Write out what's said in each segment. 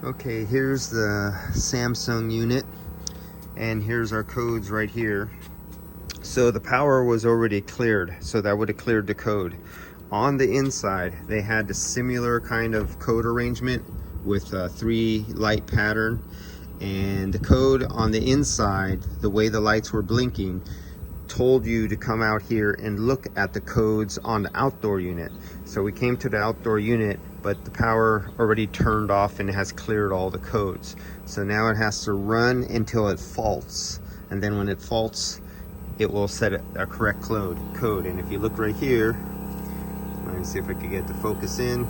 Okay, here's the Samsung unit, and here's our codes right here. So the power was already cleared, so that would have cleared the code. On the inside, they had a similar kind of code arrangement with a 3 light pattern, and the code on the inside, the way the lights were blinking, told you to come out here and look at the codes on the outdoor unit. So we came to the outdoor unit, but the power already turned off and it has cleared all the codes. So now it has to run until it faults, and then when it faults, it will set a correct code. And if you look right here, let me see if I can get the focus in,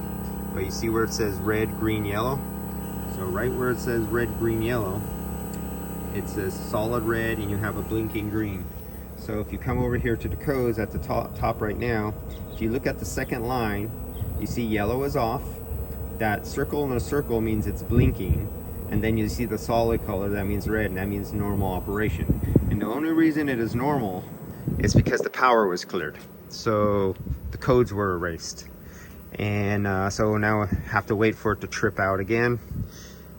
but you see where it says red, green, yellow? So right where it says red, green, yellow, it says solid red and you have a blinking green. So if you come over here to the codes at the top right now, if you look at the second line, you see yellow is off. That circle in a circle means it's blinking. And then you see the solid color, that means red, and that means normal operation. And the only reason it is normal is because the power was cleared. So the codes were erased. And so now I have to wait for it to trip out again,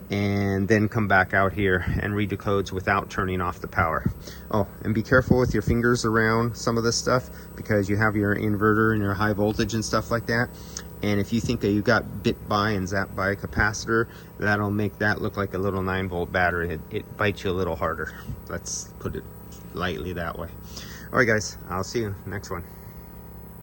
and then come back out here and read the codes without turning off the power. Oh, and be careful with your fingers around some of this stuff, because you have your inverter and your high voltage and stuff like that. And if you think that you got bit by and zapped by a capacitor, that'll make that look like a little 9-volt battery. It bites you a little harder. Let's put it lightly that way. All right, guys, I'll see you next one.